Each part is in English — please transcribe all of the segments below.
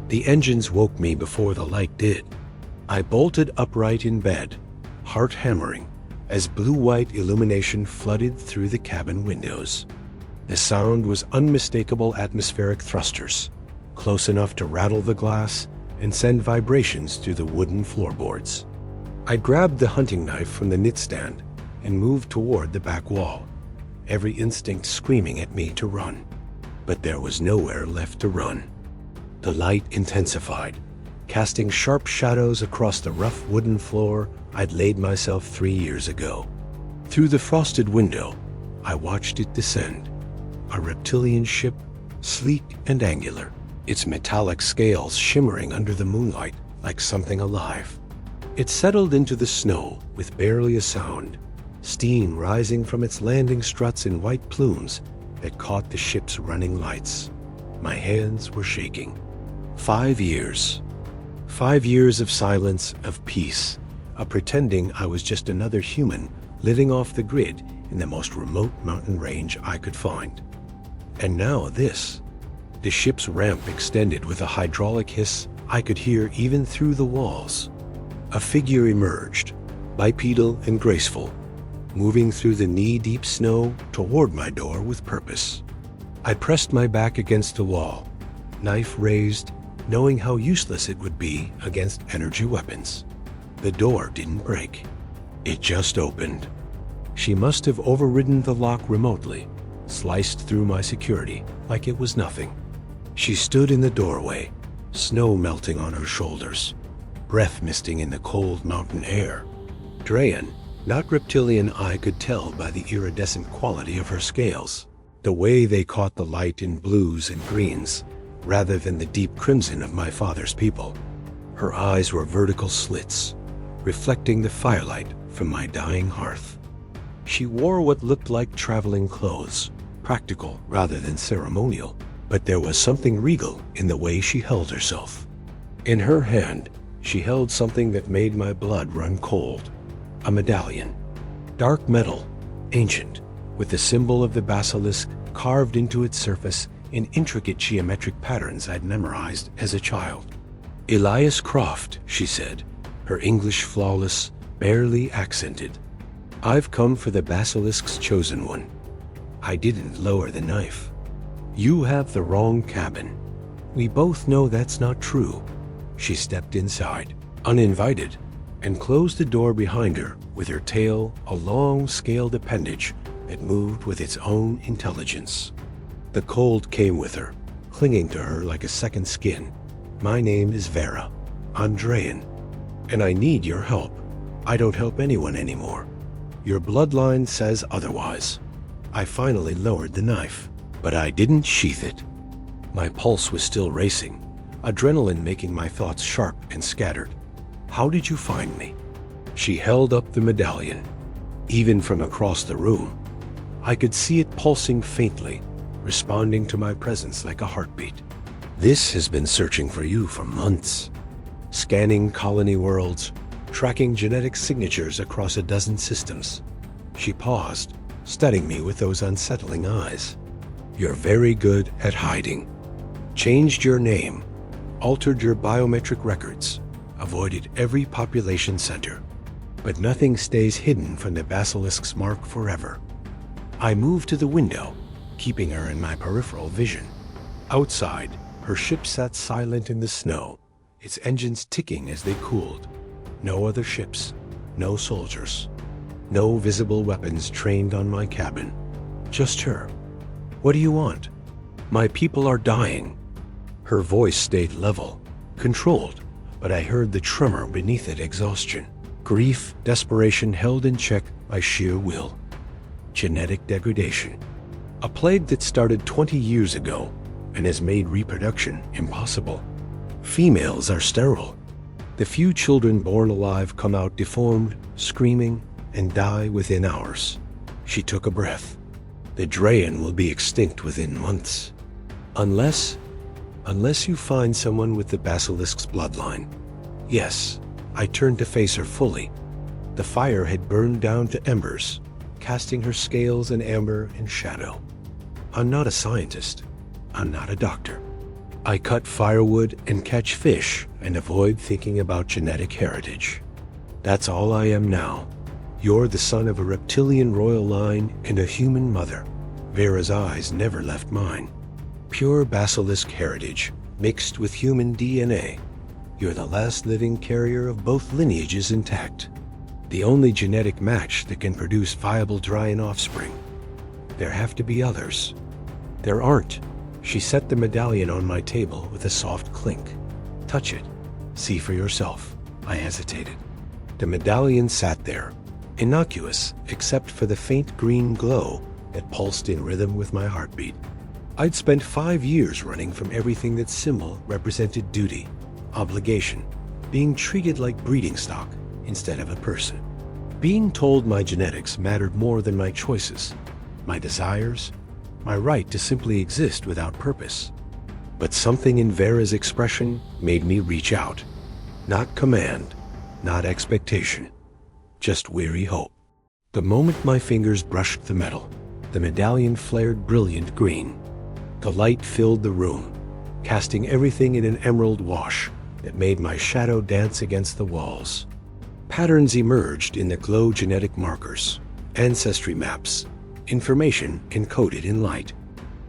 The engines woke me before the light did. I bolted upright in bed, heart hammering, as blue-white illumination flooded through the cabin windows. The sound was unmistakable atmospheric thrusters, close enough to rattle the glass and send vibrations through the wooden floorboards. I grabbed the hunting knife from the knitstand and moved toward the back wall, every instinct screaming at me to run. But there was nowhere left to run. The light intensified, casting sharp shadows across the rough wooden floor I'd laid myself 3 years ago. Through the frosted window, I watched it descend. A reptilian ship, sleek and angular, its metallic scales shimmering under the moonlight like something alive. It settled into the snow with barely a sound, steam rising from its landing struts in white plumes that caught the ship's running lights. My hands were shaking. 5 years. 5 years of silence, of peace, of pretending I was just another human living off the grid in the most remote mountain range I could find. And now this. The ship's ramp extended with a hydraulic hiss I could hear even through the walls. A figure emerged, bipedal and graceful, moving through the knee-deep snow toward my door with purpose. I pressed my back against the wall, knife raised, knowing how useless it would be against energy weapons. The door didn't break. It just opened. She must have overridden the lock remotely, sliced through my security like it was nothing. She stood in the doorway, snow melting on her shoulders, breath misting in the cold mountain air. Drayan, not reptilian, I could tell by the iridescent quality of her scales, the way they caught the light in blues and greens, rather than the deep crimson of my father's people. Her eyes were vertical slits, reflecting the firelight from my dying hearth. She wore what looked like traveling clothes, practical rather than ceremonial, but there was something regal in the way she held herself. In her hand, she held something that made my blood run cold. A medallion. Dark metal, ancient, with the symbol of the basilisk carved into its surface in intricate geometric patterns I'd memorized as a child. Elias Croft, she said, her English flawless, barely accented. I've come for the basilisk's chosen one. I didn't lower the knife. You have the wrong cabin. We both know that's not true. She stepped inside, uninvited, and closed the door behind her with her tail a long scaled appendage that moved with its own intelligence. The cold came with her, clinging to her like a second skin. My name is Vera, Andrean, and I need your help. I don't help anyone anymore. Your bloodline says otherwise. I finally lowered the knife, but I didn't sheath it. My pulse was still racing, adrenaline making my thoughts sharp and scattered. How did you find me? She held up the medallion. Even from across the room, I could see it pulsing faintly, responding to my presence like a heartbeat. This has been searching for you for months. Scanning colony worlds, tracking genetic signatures across a dozen systems. She paused, studying me with those unsettling eyes. You're very good at hiding. Changed your name, altered your biometric records, avoided every population center. But nothing stays hidden from the basilisk's mark forever. I moved to the window, keeping her in my peripheral vision. Outside, her ship sat silent in the snow, its engines ticking as they cooled. No other ships, no soldiers, no visible weapons trained on my cabin. Just her. What do you want? My people are dying. Her voice stayed level, controlled, but I heard the tremor beneath it: exhaustion, grief, desperation held in check by sheer will. Genetic degradation. A plague that started 20 years ago and has made reproduction impossible. Females are sterile. The few children born alive come out deformed, screaming, and die within hours. She took a breath. The Drayan will be extinct within months. Unless you find someone with the Basilisk's bloodline. Yes, I turned to face her fully. The fire had burned down to embers, casting her scales in amber and shadow. I'm not a scientist. I'm not a doctor. I cut firewood and catch fish and avoid thinking about genetic heritage. That's all I am now. You're the son of a reptilian royal line and a human mother. Vera's eyes never left mine. Pure basilisk heritage mixed with human DNA. You're the last living carrier of both lineages intact. The only genetic match that can produce viable Dryan offspring. There have to be others. There aren't. She set the medallion on my table with a soft clink. Touch it. See for yourself. I hesitated. The medallion sat there, innocuous except for the faint green glow that pulsed in rhythm with my heartbeat. I'd spent 5 years running from everything that symbol represented duty, obligation, being treated like breeding stock instead of a person. Being told my genetics mattered more than my choices, my desires, my right to simply exist without purpose. But something in Vera's expression made me reach out. Not command, not expectation, just weary hope. The moment my fingers brushed the metal, the medallion flared brilliant green. The light filled the room, casting everything in an emerald wash that made my shadow dance against the walls. Patterns emerged in the glow genetic markers, ancestry maps, information encoded in light.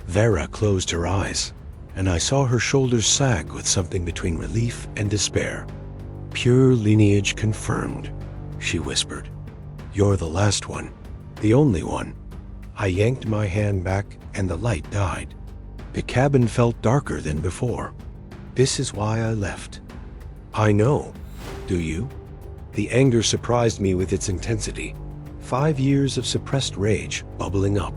Vera closed her eyes, and I saw her shoulders sag with something between relief and despair. Pure lineage confirmed, she whispered. You're the last one, the only one. I yanked my hand back and the light died. The cabin felt darker than before. This is why I left. I know. Do you? The anger surprised me with its intensity. 5 years of suppressed rage bubbling up.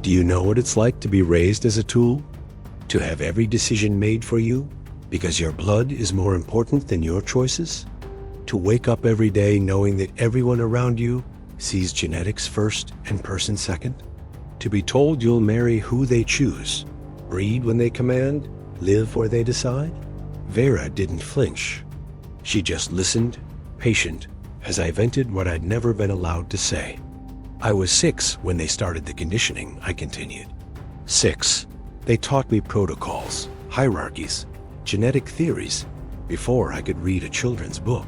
Do you know what it's like to be raised as a tool? To have every decision made for you because your blood is more important than your choices? To wake up every day knowing that everyone around you sees genetics first and person second? To be told you'll marry who they choose, breed when they command, live where they decide? Vera didn't flinch. She just listened, patient, as I vented what I'd never been allowed to say. I was 6 when they started the conditioning, I continued. 6. They taught me protocols, hierarchies, genetic theories, before I could read a children's book.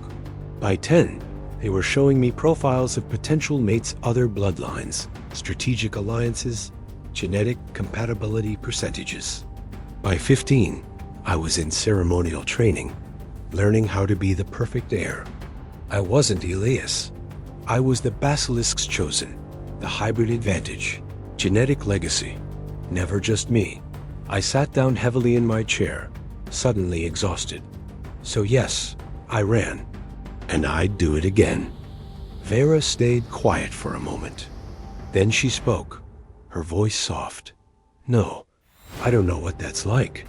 By 10, they were showing me profiles of potential mates' other bloodlines, strategic alliances, genetic compatibility percentages. By 15, I was in ceremonial training, learning how to be the perfect heir. I wasn't Elias. I was the Basilisk's chosen, the hybrid advantage, genetic legacy. Never just me. I sat down heavily in my chair, suddenly exhausted. So yes, I ran. And I'd do it again. Vera stayed quiet for a moment. Then she spoke, her voice soft. No, I don't know what that's like.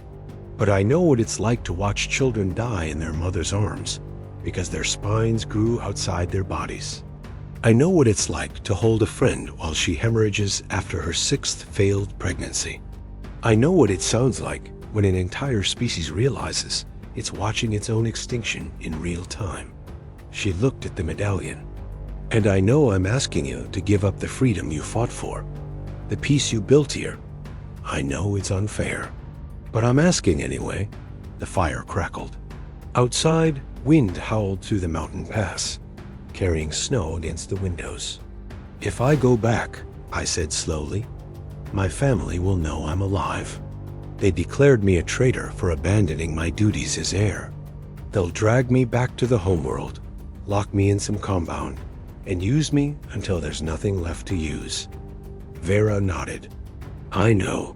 But I know what it's like to watch children die in their mother's arms because their spines grew outside their bodies. I know what it's like to hold a friend while she hemorrhages after her 6th failed pregnancy. I know what it sounds like when an entire species realizes it's watching its own extinction in real time. She looked at the medallion. And I know I'm asking you to give up the freedom you fought for, the peace you built here. I know it's unfair, but I'm asking anyway. The fire crackled. Outside, wind howled through the mountain pass, carrying snow against the windows. If I go back, I said slowly, my family will know I'm alive. They declared me a traitor for abandoning my duties as heir. They'll drag me back to the homeworld, lock me in some compound, and use me until there's nothing left to use. Vera nodded. I know.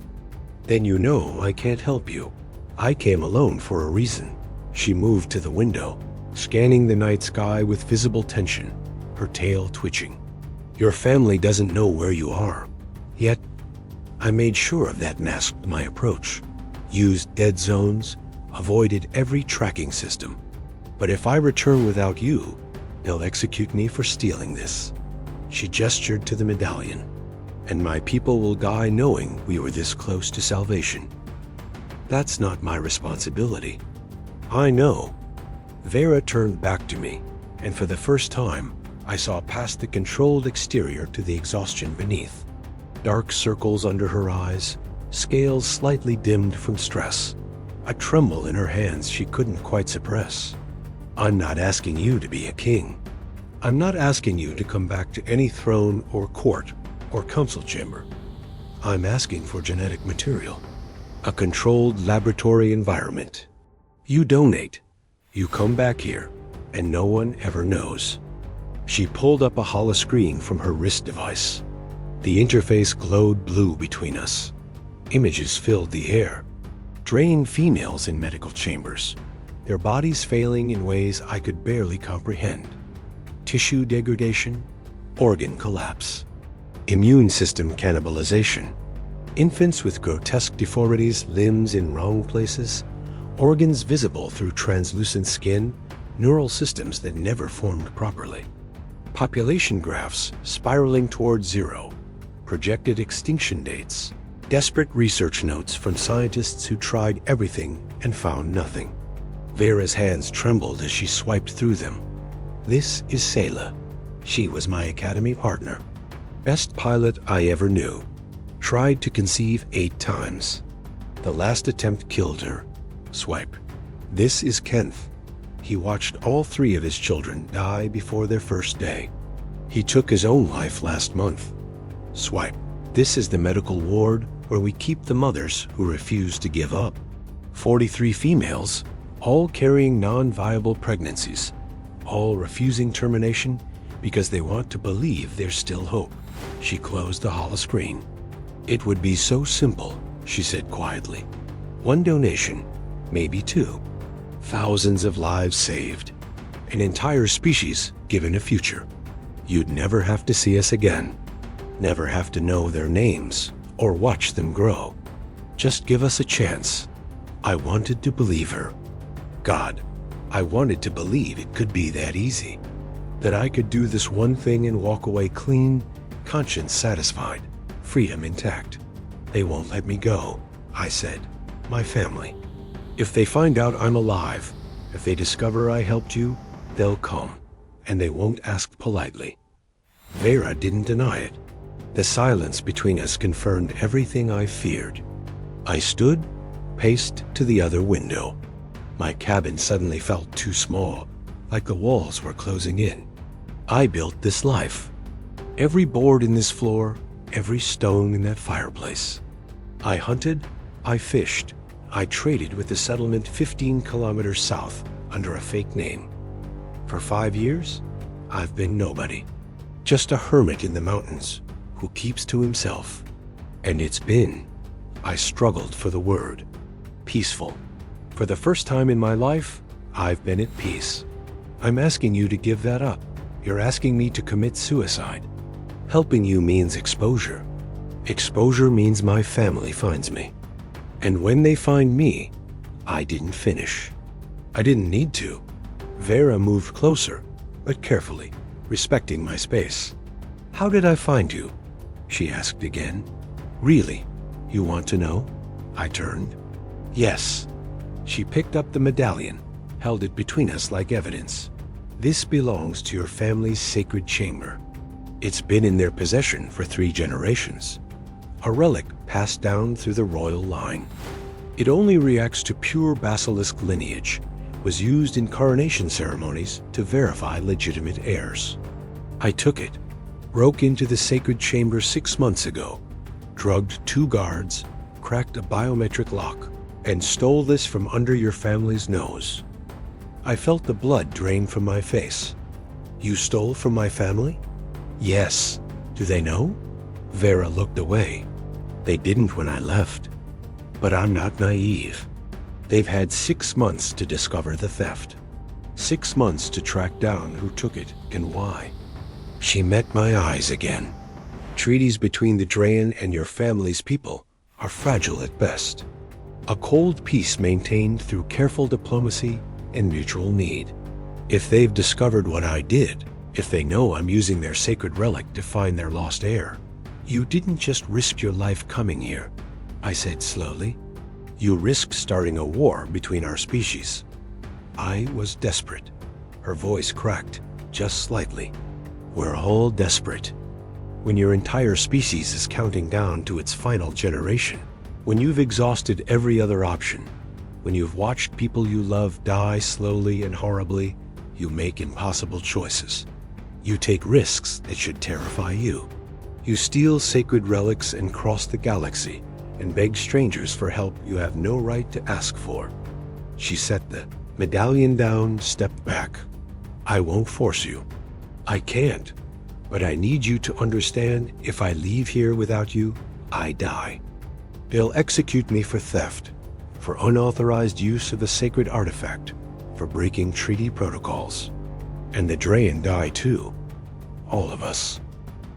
Then you know I can't help you. I came alone for a reason. She moved to the window, scanning the night sky with visible tension, her tail twitching. Your family doesn't know where you are. Yet, I made sure of that masked my approach, used dead zones, avoided every tracking system. But if I return without you, they'll execute me for stealing this. She gestured to the medallion. And my people will die knowing we were this close to salvation. That's not my responsibility. I know. Vera turned back to me, and for the first time, I saw past the controlled exterior to the exhaustion beneath. Dark circles under her eyes, scales slightly dimmed from stress. a tremble in her hands she couldn't quite suppress. I'm not asking you to be a king. I'm not asking you to come back to any throne or court or council chamber. I'm asking for genetic material, a controlled laboratory environment. You donate, you come back here, and no one ever knows. She pulled up a holoscreen from her wrist device. The interface glowed blue between us. Images filled the air. Drained females in medical chambers, their bodies failing in ways I could barely comprehend. Tissue degradation, organ collapse, immune system cannibalization, infants with grotesque deformities, limbs in wrong places, organs visible through translucent skin, neural systems that never formed properly. Population graphs spiraling towards zero, projected extinction dates, desperate research notes from scientists who tried everything and found nothing. Vera's hands trembled as she swiped through them. This is Sayla. She was my academy partner. Best pilot I ever knew. Tried to conceive 8 times. The last attempt killed her. Swipe. This is Kenneth. He watched all 3 of his children die before their first day. He took his own life last month. Swipe. This is the medical ward where we keep the mothers who refuse to give up. 43 females, all carrying non-viable pregnancies, all refusing termination because they want to believe there's still hope. She closed the holoscreen. It would be so simple, she said quietly. 1 donation, maybe 2. Thousands of lives saved. An entire species given a future. You'd never have to see us again. Never have to know their names or watch them grow. Just give us a chance. I wanted to believe her. God, I wanted to believe it could be that easy. That I could do this one thing and walk away clean, conscience satisfied, freedom intact. They won't let me go, I said. My family. If they find out I'm alive, if they discover I helped you, they'll come, and they won't ask politely. Vera didn't deny it. The silence between us confirmed everything I feared. I stood, paced to the other window. My cabin suddenly felt too small, like the walls were closing in. I built this life. Every board in this floor, every stone in that fireplace. I hunted, I fished, I traded with the settlement 15 kilometers south under a fake name. For 5 years, I've been nobody. Just a hermit in the mountains who keeps to himself. And it's been, I struggled for the word, peaceful. For the first time in my life, I've been at peace. I'm asking you to give that up. You're asking me to commit suicide. Helping you means exposure. Exposure means my family finds me. And when they find me, I didn't finish. I didn't need to. Vera moved closer, but carefully, respecting my space. How did I find you? She asked again. Really? You want to know? I turned. Yes. She picked up the medallion, held it between us like evidence. This belongs to your family's sacred chamber. It's been in their possession for 3 generations. A relic passed down through the royal line. It only reacts to pure Basilisk lineage, was used in coronation ceremonies to verify legitimate heirs. I took it, broke into the sacred chamber 6 months ago, drugged 2 guards, cracked a biometric lock, and stole this from under your family's nose. I felt the blood drain from my face. You stole from my family? Yes. Do they know? Vera looked away. They didn't when I left. But I'm not naive. They've had 6 months to discover the theft. 6 months to track down who took it and why. She met my eyes again. Treaties between the Draen and your family's people are fragile at best. A cold peace maintained through careful diplomacy and mutual need. If they've discovered what I did, if they know I'm using their sacred relic to find their lost heir, you didn't just risk your life coming here, I said slowly. You risked starting a war between our species. I was desperate. Her voice cracked, just slightly. We're all desperate. When your entire species is counting down to its final generation, when you've exhausted every other option, When you've watched people you love die slowly and horribly, you make impossible choices. You take risks that should terrify you. You steal sacred relics and cross the galaxy and beg strangers for help you have no right to ask for. She set the medallion down, stepped back. I won't force you. I can't. But I need you to understand, if I leave here without you, I die. They'll execute me for theft, for unauthorized use of a sacred artifact, for breaking treaty protocols. And the Draen die too. All of us.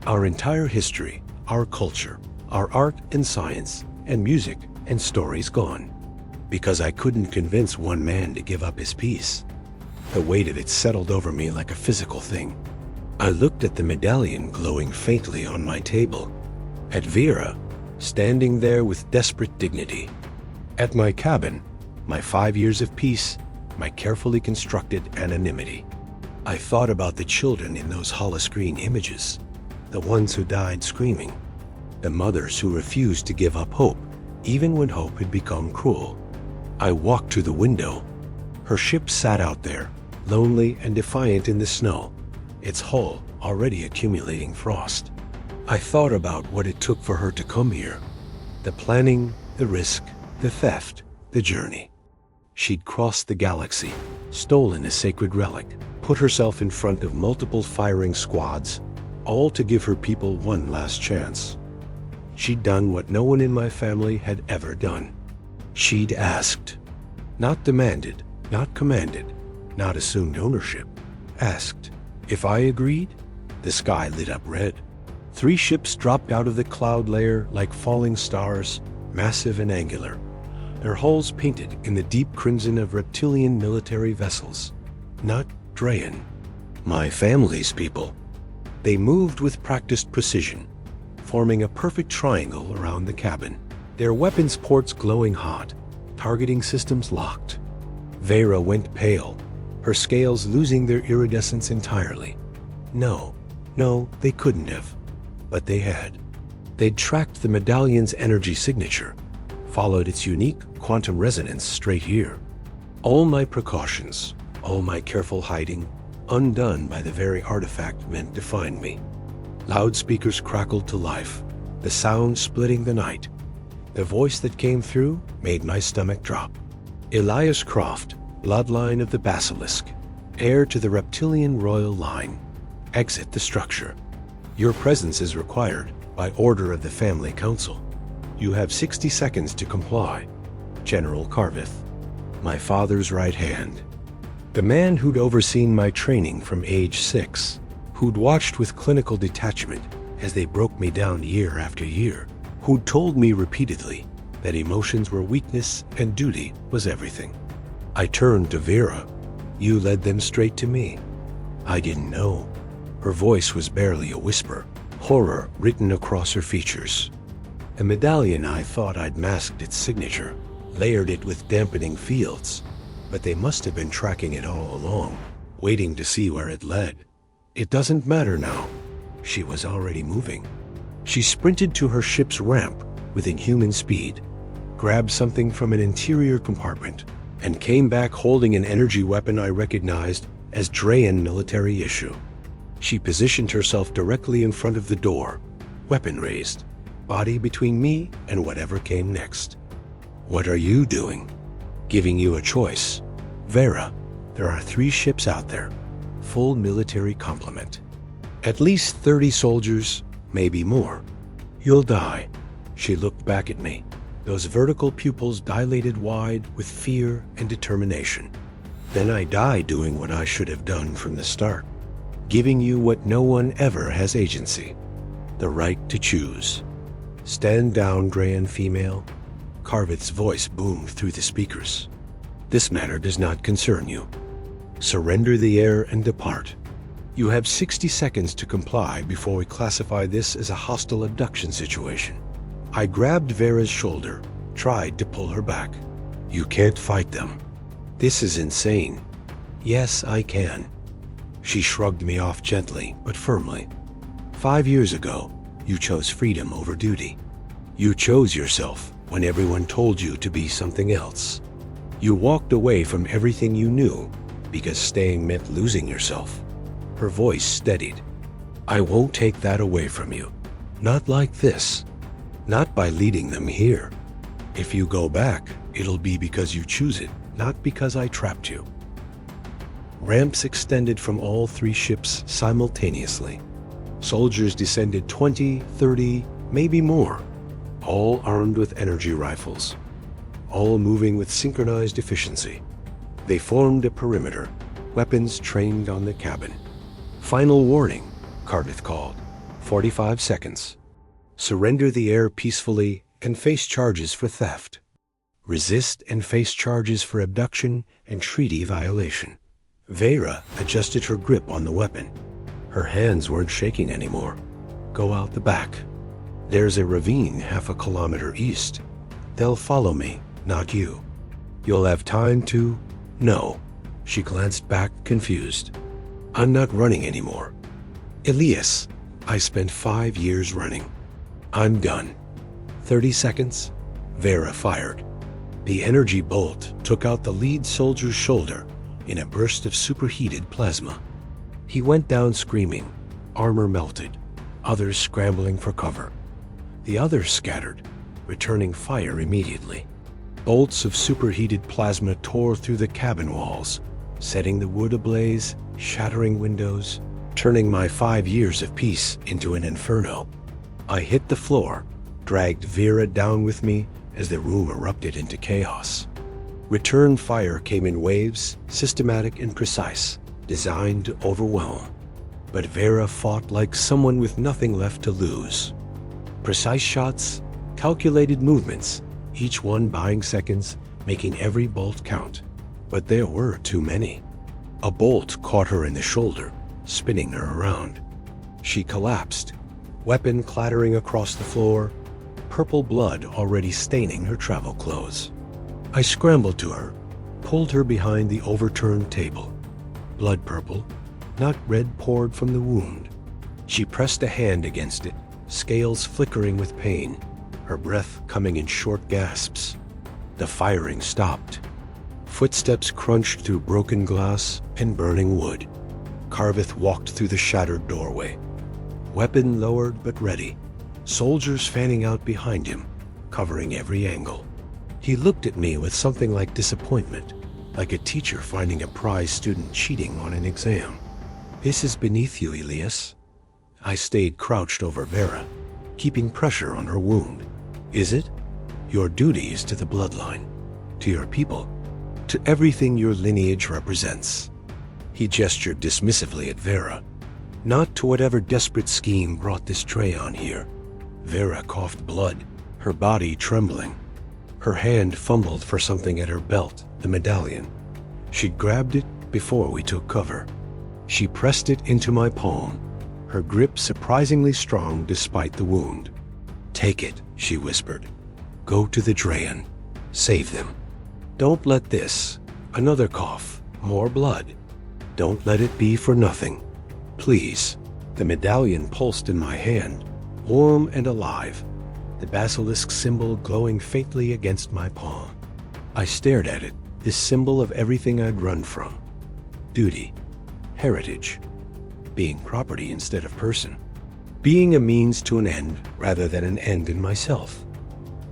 Our entire history, our culture, our art and science, and music and stories gone. Because I couldn't convince one man to give up his peace. The weight of it settled over me like a physical thing. I looked at the medallion glowing faintly on my table, at Vera, standing there with desperate dignity, at my cabin, my 5 years of peace, my carefully constructed anonymity. I thought about the children in those holoscreen images, the ones who died screaming, the mothers who refused to give up hope, even when hope had become cruel. I walked to the window. Her ship sat out there, lonely and defiant in the snow, its hull already accumulating frost. I thought about what it took for her to come here. The planning, the risk, the theft, the journey. She'd crossed the galaxy, stolen a sacred relic, put herself in front of multiple firing squads, all to give her people one last chance. She'd done what no one in my family had ever done. She'd asked. Not demanded, not commanded, not assumed ownership. Asked. If I agreed, the sky lit up red. 3 ships dropped out of the cloud layer like falling stars, massive and angular, their hulls painted in the deep crimson of reptilian military vessels. Not Draen. My family's people. They moved with practiced precision, forming a perfect triangle around the cabin, their weapons ports glowing hot, targeting systems locked. Vera went pale, her scales losing their iridescence entirely. No, they couldn't have. But they had. They'd tracked the medallion's energy signature, followed its unique quantum resonance straight here. All my precautions, all my careful hiding, undone by the very artifact meant to find me. Loudspeakers crackled to life, the sound splitting the night. The voice that came through made my stomach drop. Elias Croft, Bloodline of the Basilisk, heir to the Reptilian royal line. Exit the structure. Your presence is required by order of the family council. You have 60 seconds to comply. General Carveth, my father's right hand. The man who'd overseen my training from age 6, who'd watched with clinical detachment as they broke me down year after year, who'd told me repeatedly that emotions were weakness and duty was everything. I turned to Vera. You led them straight to me. I didn't know. Her voice was barely a whisper, horror written across her features. A medallion I thought I'd masked its signature, layered it with dampening fields, but they must have been tracking it all along, waiting to see where it led. It doesn't matter now. She was already moving. She sprinted to her ship's ramp with inhuman speed, grabbed something from an interior compartment, and came back holding an energy weapon I recognized as Draen military issue. She positioned herself directly in front of the door, weapon raised, body between me and whatever came next. What are you doing? Giving you a choice. Vera, there are 3 ships out there, full military complement. At least 30 soldiers, maybe more. You'll die. She looked back at me, those vertical pupils dilated wide with fear and determination. Then I die doing what I should have done from the start, giving you what no one ever has agency, the right to choose. Stand down, Draen female. Carveth's voice boomed through the speakers. This matter does not concern you. Surrender the air and depart. You have 60 seconds to comply before we classify this as a hostile abduction situation. I grabbed Vera's shoulder, tried to pull her back. You can't fight them. This is insane. Yes, I can. She shrugged me off gently but firmly. 5 years ago, you chose freedom over duty. You chose yourself when everyone told you to be something else. You walked away from everything you knew because staying meant losing yourself. Her voice steadied. I won't take that away from you. Not like this. Not by leading them here. If you go back, it'll be because you choose it, not because I trapped you. Ramps extended from all 3 ships simultaneously. Soldiers descended 20, 30, maybe more, all armed with energy rifles, all moving with synchronized efficiency. They formed a perimeter, weapons trained on the cabin. Final warning, Cardiff called. 45 seconds. Surrender the air peacefully and face charges for theft. Resist and face charges for abduction and treaty violation. Vera adjusted her grip on the weapon. Her hands weren't shaking anymore. Go out the back. There's a ravine half a kilometer east. They'll follow me, not you. You'll have time to... No. She glanced back, confused. I'm not running anymore. Elias, I spent 5 years running. I'm done. 30 seconds. Vera fired. The energy bolt took out the lead soldier's shoulder in a burst of superheated plasma. He went down screaming, armor melted, others scrambling for cover. The others scattered, returning fire immediately. Bolts of superheated plasma tore through the cabin walls, setting the wood ablaze, shattering windows, turning my 5 years of peace into an inferno. I hit the floor, dragged Vera down with me as the room erupted into chaos. Return fire came in waves, systematic and precise, designed to overwhelm. But Vera fought like someone with nothing left to lose. Precise shots, calculated movements, each one buying seconds, making every bolt count. But there were too many. A bolt caught her in the shoulder, spinning her around. She collapsed, weapon clattering across the floor, purple blood already staining her travel clothes. I scrambled to her, pulled her behind the overturned table. Blood purple, not red poured from the wound. She pressed a hand against it, scales flickering with pain, her breath coming in short gasps. The firing stopped. Footsteps crunched through broken glass and burning wood. Carveth walked through the shattered doorway. Weapon lowered but ready. Soldiers fanning out behind him, covering every angle. He looked at me with something like disappointment, like a teacher finding a prize student cheating on an exam. This is beneath you, Elias. I stayed crouched over Vera, keeping pressure on her wound. Is it? Your duty is to the bloodline, to your people, to everything your lineage represents. He gestured dismissively at Vera, not to whatever desperate scheme brought this tray on here. Vera coughed blood, her body trembling. Her hand fumbled for something at her belt, the medallion. She grabbed it before we took cover. She pressed it into my palm, her grip surprisingly strong despite the wound. Take it, she whispered. Go to the Drayan. Save them. Don't let this, another cough, more blood. Don't let it be for nothing. Please. The medallion pulsed in my hand, warm and alive, the basilisk symbol glowing faintly against my palm. I stared at it, this symbol of everything I'd run from. Duty, heritage, being property instead of person, being a means to an end rather than an end in myself.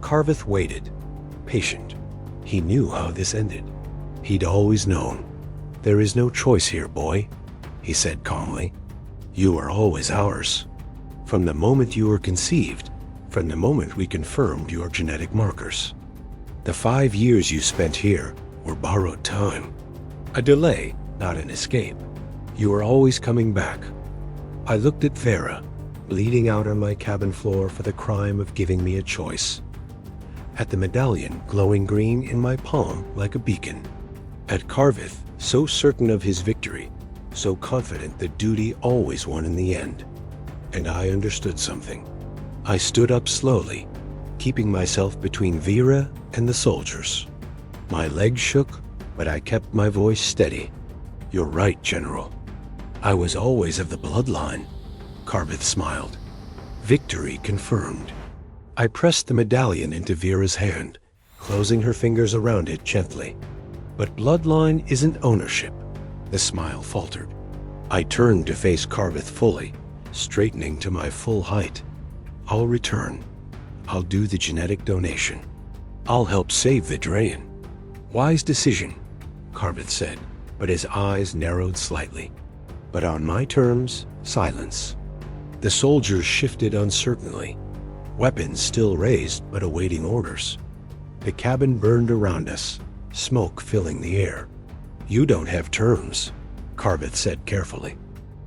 Carveth waited, patient. He knew how this ended. He'd always known. There is no choice here, boy, he said calmly. You are always ours. From the moment you were conceived, from the moment we confirmed your genetic markers. The 5 years you spent here were borrowed time. A delay, not an escape. You were always coming back. I looked at Vera, bleeding out on my cabin floor for the crime of giving me a choice. At the medallion glowing green in my palm like a beacon. At Carveth, so certain of his victory, so confident that duty always won in the end. And I understood something. I stood up slowly, keeping myself between Vera and the soldiers. My legs shook, but I kept my voice steady. You're right, General. I was always of the bloodline. Carveth smiled. Victory confirmed. I pressed the medallion into Vera's hand, closing her fingers around it gently. But Bloodline isn't ownership. The smile faltered. I turned to face Carveth fully, straightening to my full height. I'll return. I'll do the genetic donation. I'll help save the Draen. Wise decision, Carveth said, but his eyes narrowed slightly. But on my terms, silence. The soldiers shifted uncertainly, weapons still raised but awaiting orders. The cabin burned around us, smoke filling the air. You don't have terms, Carveth said carefully.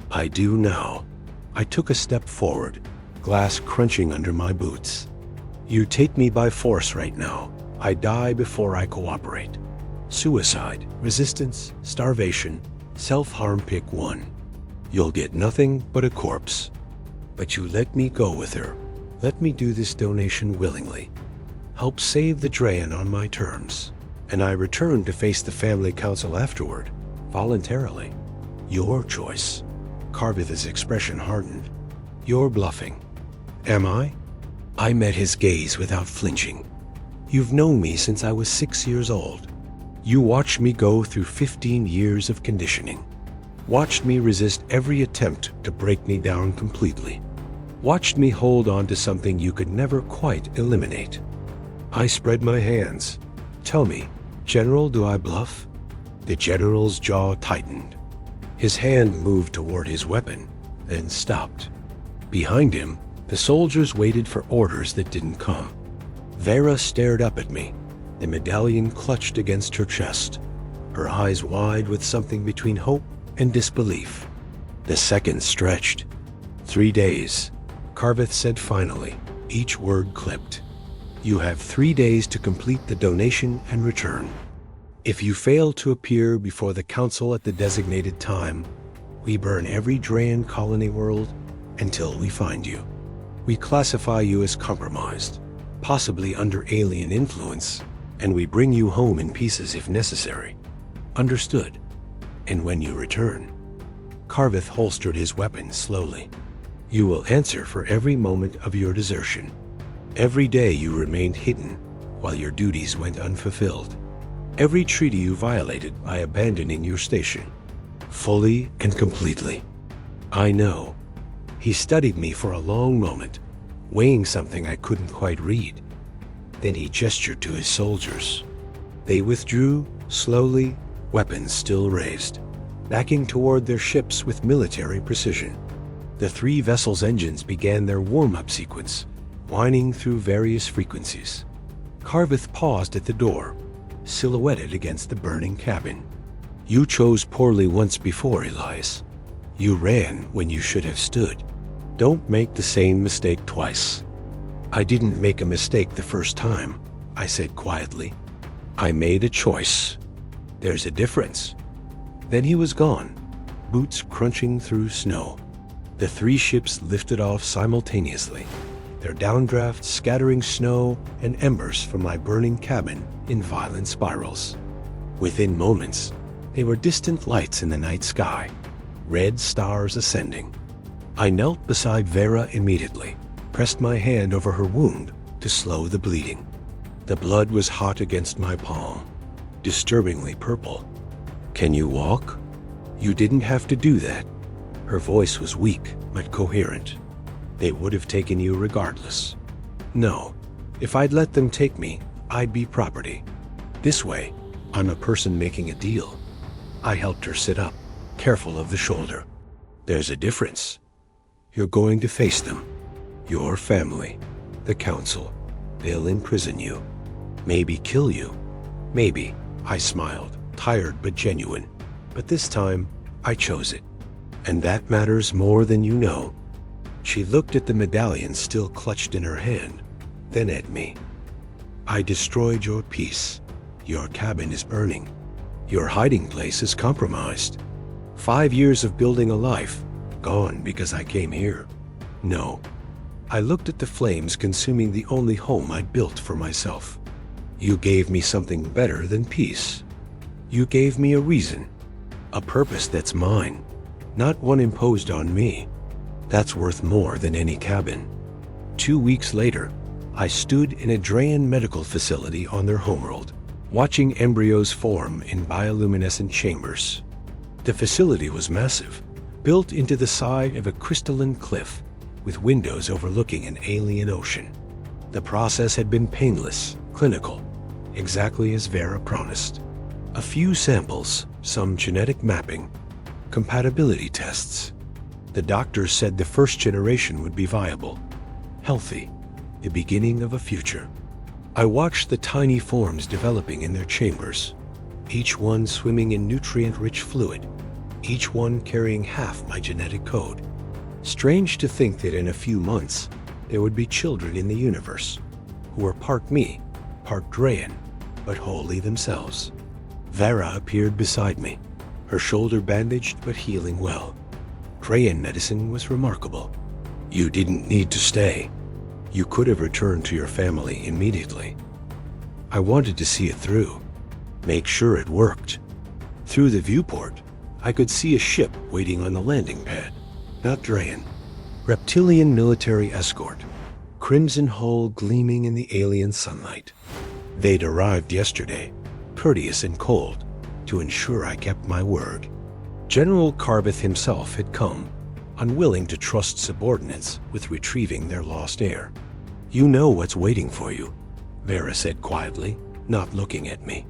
I do now. I took a step forward, glass crunching under my boots. You take me by force right now. I die before I cooperate. Suicide, resistance, starvation, self-harm, pick one. You'll get nothing but a corpse. But you let me go with her. Let me do this donation willingly. Help save the Draen on my terms. And I return to face the family council afterward, voluntarily. Your choice. Carveth's expression hardened. You're bluffing. Am I? I met his gaze without flinching. You've known me since I was 6 years old. You watched me go through 15 years of conditioning. Watched me resist every attempt to break me down completely. Watched me hold on to something you could never quite eliminate. I spread my hands. Tell me, General, do I bluff? The general's jaw tightened. His hand moved toward his weapon, then stopped. Behind him, the soldiers waited for orders that didn't come. Vera stared up at me, the medallion clutched against her chest, her eyes wide with something between hope and disbelief. The seconds stretched. 3 days, Carveth said finally, each word clipped. You have 3 days to complete the donation and return. If you fail to appear before the council at the designated time, we burn every Draen colony world until we find you. We classify you as compromised, possibly under alien influence, and we bring you home in pieces if necessary. Understood. And when you return, Carveth holstered his weapon slowly. You will answer for every moment of your desertion. Every day you remained hidden while your duties went unfulfilled. Every treaty you violated by abandoning your station, fully and completely. I know. He studied me for a long moment, weighing something I couldn't quite read. Then he gestured to his soldiers. They withdrew, slowly, weapons still raised, backing toward their ships with military precision. The 3 vessels' engines began their warm-up sequence, whining through various frequencies. Carveth paused at the door, silhouetted against the burning cabin. You chose poorly once before, Elias. You ran when you should have stood. Don't make the same mistake twice. I didn't make a mistake the first time, I said quietly. I made a choice. There's a difference. Then he was gone, boots crunching through snow. The 3 ships lifted off simultaneously, their downdraft scattering snow and embers from my burning cabin in violent spirals. Within moments, they were distant lights in the night sky, red stars ascending. I knelt beside Vera immediately, pressed my hand over her wound to slow the bleeding. The blood was hot against my palm, disturbingly purple. Can you walk? You didn't have to do that. Her voice was weak but coherent. They would have taken you regardless. No, if I'd let them take me, I'd be property. This way, I'm a person making a deal. I helped her sit up, careful of the shoulder. There's a difference. You're going to face them. Your family, the council. They'll imprison you. Maybe kill you. Maybe, I smiled, tired but genuine. But this time, I chose it. And that matters more than you know. She looked at the medallion still clutched in her hand, then at me. I destroyed your peace. Your cabin is burning. Your hiding place is compromised. 5 years of building a life, gone because I came here. No. I looked at the flames consuming the only home I'd built for myself. You gave me something better than peace. You gave me a reason, a purpose that's mine, not one imposed on me. That's worth more than any cabin. 2 weeks later, I stood in a Draen medical facility on their homeworld, watching embryos form in bioluminescent chambers. The facility was massive, built into the side of a crystalline cliff with windows overlooking an alien ocean. The process had been painless, clinical, exactly as Vera promised. A few samples, some genetic mapping, compatibility tests. The doctors said the first generation would be viable, healthy, the beginning of a future. I watched the tiny forms developing in their chambers, each one swimming in nutrient-rich fluid, each one carrying half my genetic code. Strange to think that in a few months, there would be children in the universe who were part me, part Drayan, but wholly themselves. Vera appeared beside me, her shoulder bandaged but healing well. Drayan medicine was remarkable. You didn't need to stay. You could have returned to your family immediately. I wanted to see it through, make sure it worked. Through the viewport, I could see a ship waiting on the landing pad. Not Drayan. Reptilian military escort, crimson hull gleaming in the alien sunlight. They'd arrived yesterday, courteous and cold, to ensure I kept my word. General Carbith himself had come, unwilling to trust subordinates with retrieving their lost heir. You know what's waiting for you, Vera said quietly, not looking at me.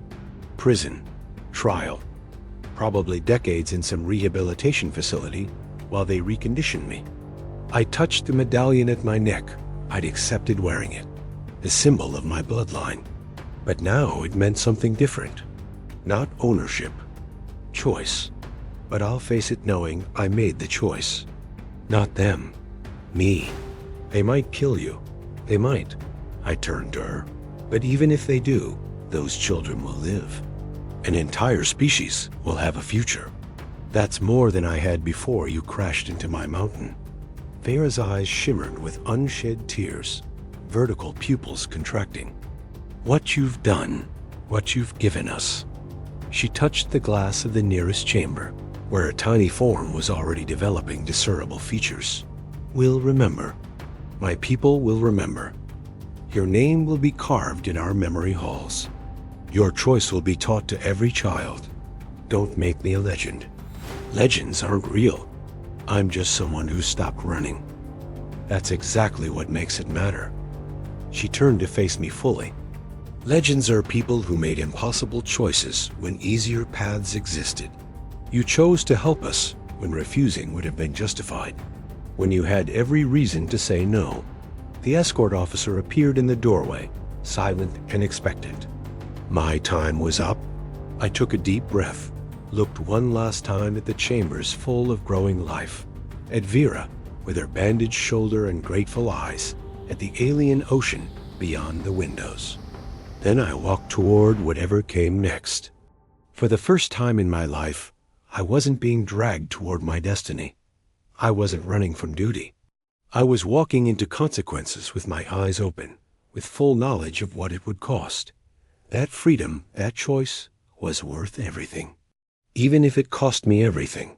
Prison, trial, probably decades in some rehabilitation facility while they reconditioned me. I touched the medallion at my neck. I'd accepted wearing it, the symbol of my bloodline. But now it meant something different. Not ownership, choice. But I'll face it knowing I made the choice. Not them, me. They might kill you. They might. I turned to her. But even if they do, those children will live. An entire species will have a future. That's more than I had before you crashed into my mountain. Vera's eyes shimmered with unshed tears, vertical pupils contracting. What you've done, what you've given us. She touched the glass of the nearest chamber, where a tiny form was already developing discernible features. We'll remember. My people will remember. Your name will be carved in our memory halls. Your choice will be taught to every child. Don't make me a legend. Legends aren't real. I'm just someone who stopped running. That's exactly what makes it matter. She turned to face me fully. Legends are people who made impossible choices when easier paths existed. You chose to help us when refusing would have been justified, when you had every reason to say no. The escort officer appeared in the doorway, silent and expectant. My time was up. I took a deep breath, looked one last time at the chambers full of growing life, at Vera with her bandaged shoulder and grateful eyes, at the alien ocean beyond the windows. Then I walked toward whatever came next. For the first time in my life, I wasn't being dragged toward my destiny. I wasn't running from duty. I was walking into consequences with my eyes open, with full knowledge of what it would cost. That freedom, that choice, was worth everything. Even if it cost me everything.